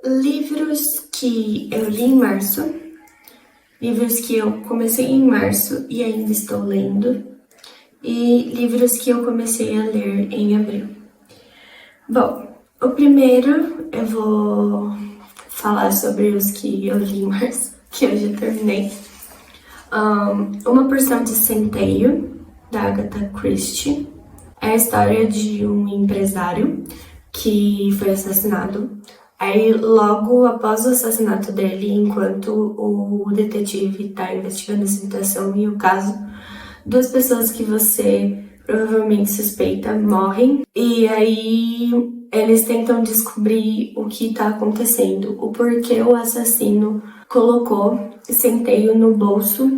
Livros que eu li em março, livros que eu comecei em março e ainda estou lendo, e livros que eu comecei a ler em abril. Bom, o primeiro eu vou falar sobre os que eu li em março, que eu já terminei. Uma Porção de Centeio, da Agatha Christie. É a história de um empresário que foi assassinado. Aí, logo após o assassinato dele, enquanto o detetive está investigando a situação e o caso, duas pessoas que você provavelmente suspeita morrem. E aí, eles tentam descobrir o que está acontecendo, o porquê o assassino colocou centeio no bolso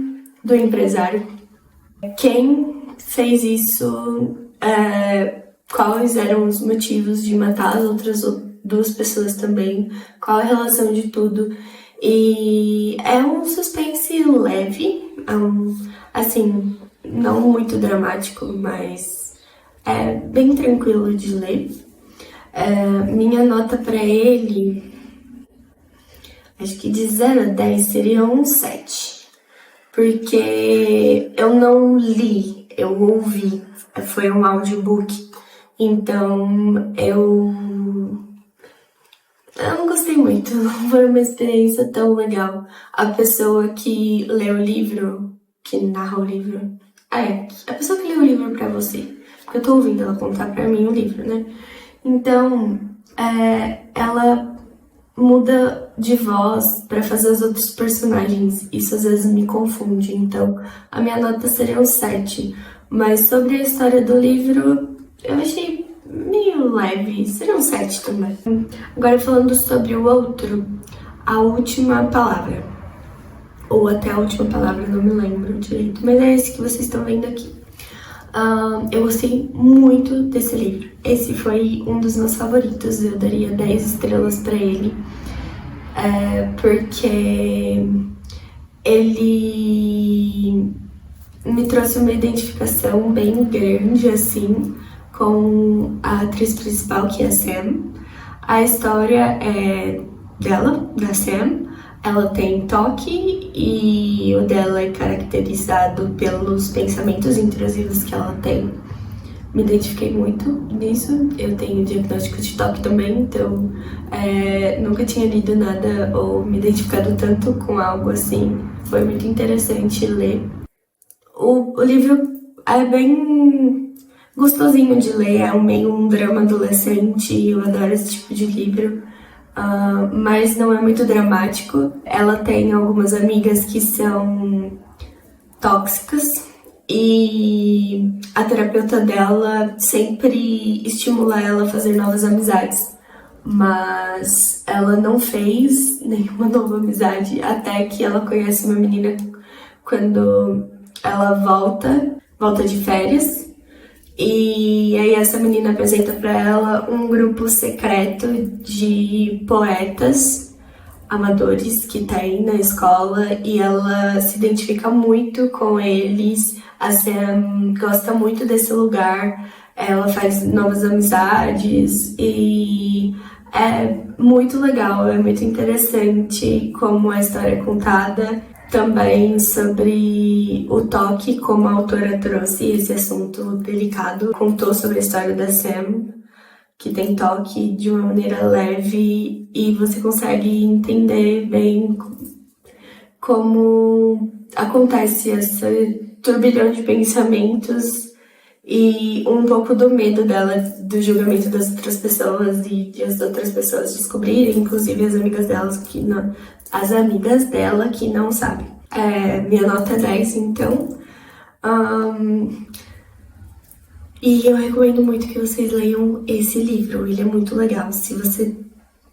do empresário. Quem fez isso? Quais eram os motivos de matar as outras duas pessoas também? Qual a relação de tudo? E é um suspense leve, assim, não muito dramático, mas é bem tranquilo de ler. Minha nota para ele, acho que de 0 a 10 seria um 7. Porque eu não li, eu ouvi. Foi um audiobook. Então, eu não gostei muito. Não foi uma experiência tão legal. A pessoa que lê o livro, que narra o livro... a pessoa que lê o livro pra você. Porque eu tô ouvindo ela contar pra mim o livro, né? Então, ela muda de voz pra fazer os outros personagens. Isso às vezes me confunde. Então, a minha nota seria um 7. Mas sobre a história do livro, eu achei meio leve. Seria um 7 também. Agora falando sobre o outro, A Última Palavra. Ou até a última palavra, não me lembro direito. Mas é esse que vocês estão vendo aqui. Eu gostei muito desse livro. Esse foi um dos meus favoritos. Eu daria 10 estrelas pra ele. Porque ele me trouxe uma identificação bem grande, assim, com a atriz principal, que é a Sam. A história é dela, da Sam. Ela tem toque e o dela é caracterizado pelos pensamentos intrusivos que ela tem. Me identifiquei muito nisso. Eu tenho diagnóstico de toque também, então nunca tinha lido nada ou me identificado tanto com algo assim. Foi muito interessante ler. O livro é bem gostosinho de ler, é meio um drama adolescente, eu adoro esse tipo de livro. Mas não é muito dramático. Ela tem algumas amigas que são tóxicas e a terapeuta dela sempre estimula ela a fazer novas amizades. Mas ela não fez nenhuma nova amizade até que ela conhece uma menina quando ela volta de férias. E aí essa menina apresenta para ela um grupo secreto de poetas amadores que tem na escola e ela se identifica muito com eles. A Sam gosta muito desse lugar, ela faz novas amizades e é muito legal, é muito interessante como a história é contada. Também sobre o toque, como a autora trouxe esse assunto delicado. Contou sobre a história da Sam, que tem toque de uma maneira leve e você consegue entender bem como acontece esse turbilhão de pensamentos e um pouco do medo dela, do julgamento das outras pessoas e de as outras pessoas descobrirem, inclusive as amigas dela que não sabem. Minha nota é 10, então. E eu recomendo muito que vocês leiam esse livro, ele é muito legal. Se você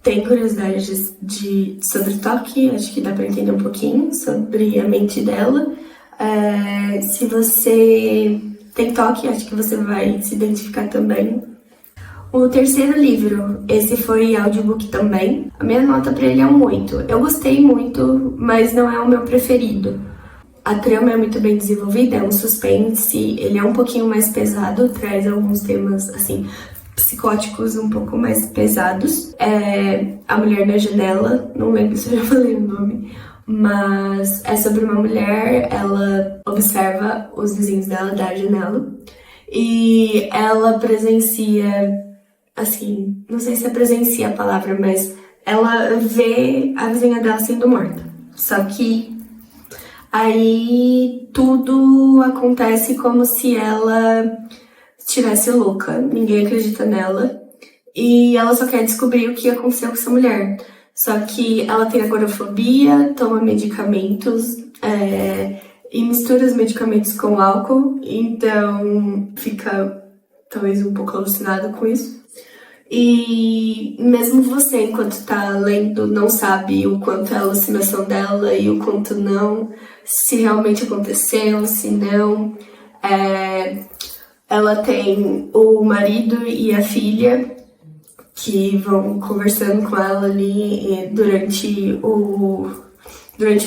tem curiosidade sobre toque, acho que dá pra entender um pouquinho sobre a mente dela. Se você tem toque, acho que você vai se identificar também. O terceiro livro, esse foi audiobook também. A minha nota pra ele é um 8. Eu gostei muito, mas não é o meu preferido. A trama é muito bem desenvolvida, é um suspense, ele é um pouquinho mais pesado, traz alguns temas, assim, psicóticos um pouco mais pesados. É A Mulher na Janela, não lembro se eu já falei o nome, mas é sobre uma mulher, ela observa os vizinhos dela da janela e ela presencia, assim, não sei se é presencia a palavra, mas ela vê a vizinha dela sendo morta. Só que aí tudo acontece como se ela estivesse louca, ninguém acredita nela. E ela só quer descobrir o que aconteceu com essa mulher. Só que ela tem agorafobia, toma medicamentos e mistura os medicamentos com álcool, então fica talvez um pouco alucinada com isso. E mesmo você, enquanto tá lendo, não sabe o quanto é a alucinação dela e o quanto não, se realmente aconteceu, se não. Ela tem o marido e a filha que vão conversando com ela ali durante o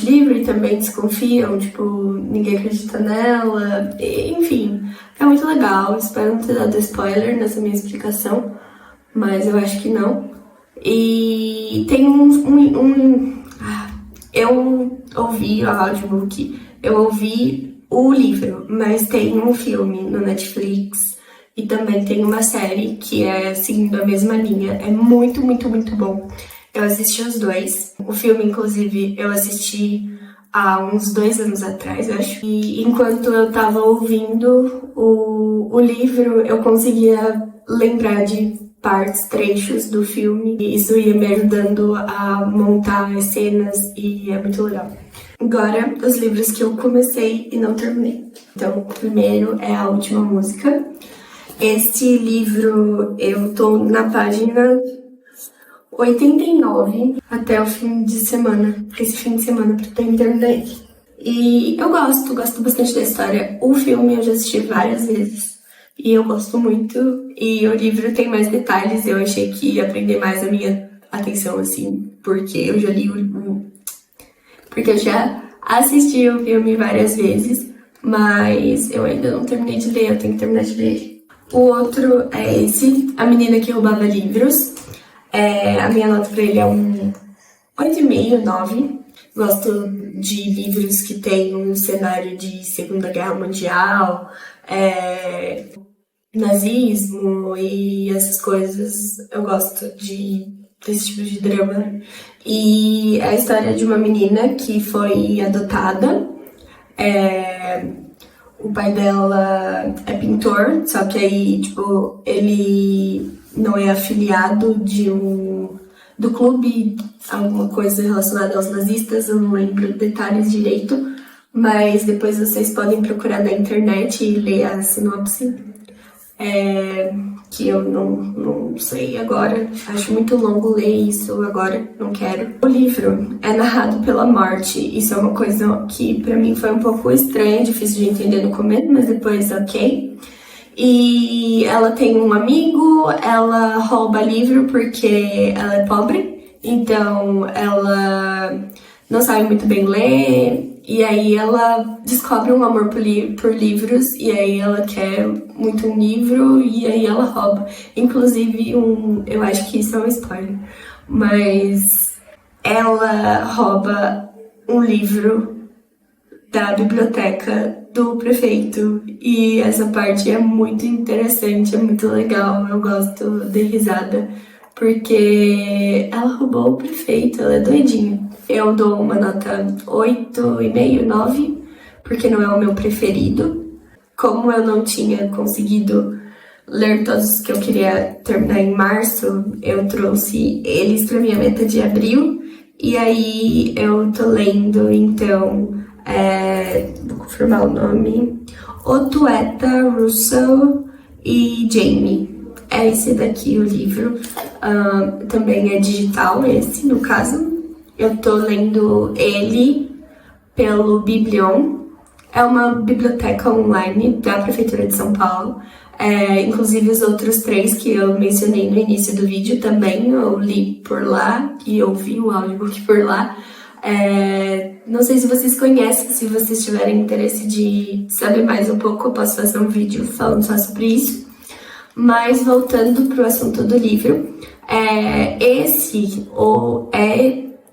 livro e também desconfiam, tipo, ninguém acredita nela, enfim, é muito legal. Espero não ter dado spoiler nessa minha explicação, mas eu acho que não. E tem eu ouvi o audiobook, eu ouvi o livro, mas tem um filme no Netflix e também tem uma série que é seguindo a mesma linha. É muito, muito, muito bom. Eu assisti os dois. O filme, inclusive, eu assisti há uns 2 anos atrás, eu acho. E enquanto eu tava ouvindo o livro, eu conseguia lembrar de partes, trechos do filme. E isso ia me ajudando a montar as cenas e é muito legal. Agora, os livros que eu comecei e não terminei. Então, o primeiro é A Última Música. Este livro, eu tô na página 89 até o fim de semana. Esse fim de semana pretendo terminar ele. E eu gosto bastante da história. O filme eu já assisti várias vezes e eu gosto muito. E o livro tem mais detalhes, eu achei que ia prender mais a minha atenção, assim, porque eu já li porque eu já assisti o filme várias vezes, mas eu ainda não terminei de ler, eu tenho que terminar de ler. O outro é esse, A Menina que Roubava Livros. A minha nota pra ele é um 8,5, 9. Gosto de livros que tem um cenário de Segunda Guerra Mundial, nazismo e essas coisas. Eu gosto desse tipo de drama. E é a história de uma menina que foi adotada. O pai dela é pintor, só que aí, tipo, ele não é afiliado do clube, alguma coisa relacionada aos nazistas, eu não lembro detalhes direito, mas depois vocês podem procurar na internet e ler a sinopse, que eu não sei agora, acho muito longo ler isso agora, não quero. O livro é narrado pela morte, isso é uma coisa que pra mim foi um pouco estranha, difícil de entender no começo, mas depois ok. E ela tem um amigo, ela rouba livro porque ela é pobre, então ela não sabe muito bem ler, e aí ela descobre um amor por livros, e aí ela quer muito um livro, e aí ela rouba. Inclusive, eu acho que isso é um spoiler, mas ela rouba um livro da biblioteca do prefeito, e essa parte é muito interessante, é muito legal, eu gosto de risada, porque ela roubou o prefeito, ela é doidinha. Eu dou uma nota 8,5, 9, porque não é o meu preferido. Como eu não tinha conseguido ler todos os que eu queria terminar em março, eu trouxe eles pra minha meta de abril, e aí eu tô lendo, então, vou confirmar o nome, Otueta, Russell e Jamie. É esse daqui o livro, também é digital esse, no caso. Eu tô lendo ele pelo Biblion, é uma biblioteca online da Prefeitura de São Paulo. Inclusive os outros 3 que eu mencionei no início do vídeo também eu li por lá e ouvi o audiobook por lá. Não sei se vocês conhecem, se vocês tiverem interesse de saber mais um pouco, eu posso fazer um vídeo falando só sobre isso. Mas voltando para o assunto do livro,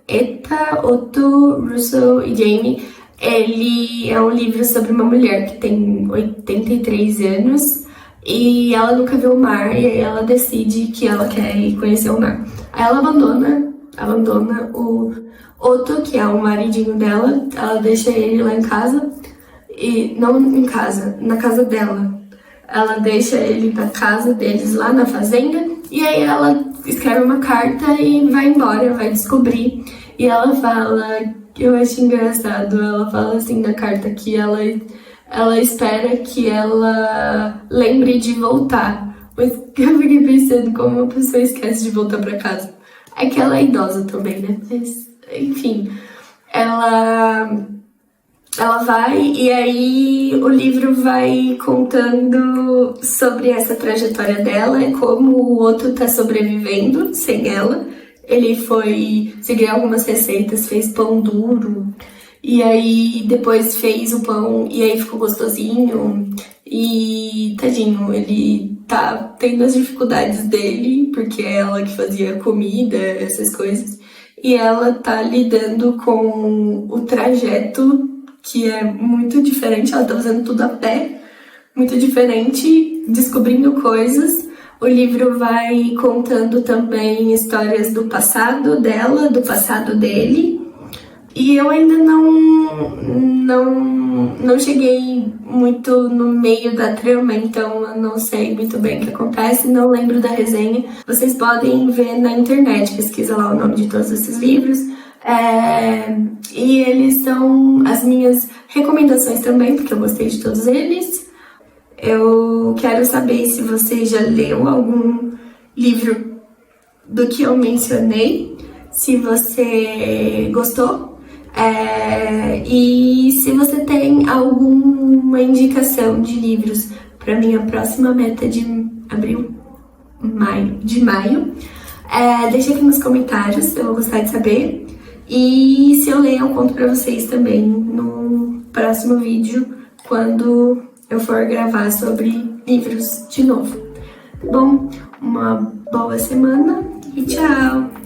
Eta, Otto, Russell e Jamie, ele é um livro sobre uma mulher que tem 83 anos e ela nunca viu o mar, e aí ela decide que ela quer ir conhecer o mar. Aí ela abandona o Otto, que é o maridinho dela, ela deixa ele lá em casa, e não em casa, na casa dela. Ela deixa ele na casa deles lá na fazenda, e aí ela escreve uma carta e vai embora, vai descobrir. E ela fala, eu acho engraçado, ela fala assim na carta que ela espera que ela lembre de voltar. Mas eu fiquei pensando como uma pessoa esquece de voltar pra casa. É que ela é idosa também, né? Mas, enfim, ela vai, e aí o livro vai contando sobre essa trajetória dela, como o outro tá sobrevivendo sem ela. Ele foi seguir algumas receitas, fez pão duro, e aí depois fez o pão e aí ficou gostosinho. E tadinho, ele tá tendo as dificuldades dele, porque é ela que fazia comida, essas coisas. E ela tá lidando com o trajeto, que é muito diferente, ela tá fazendo tudo a pé, muito diferente, descobrindo coisas. O livro vai contando também histórias do passado dela, do passado dele. E eu ainda não cheguei muito no meio da trama, então eu não sei muito bem o que acontece, não lembro da resenha. Vocês podem ver na internet, pesquisa lá o nome de todos esses livros. E eles são as minhas recomendações também, porque eu gostei de todos eles. Eu quero saber se você já leu algum livro do que eu mencionei, se você gostou. E se você tem alguma indicação de livros para minha próxima meta de maio, deixa aqui nos comentários, eu vou gostar de saber. E se eu ler, eu conto pra vocês também no próximo vídeo, quando eu for gravar sobre livros de novo. Tá bom? Uma boa semana e tchau!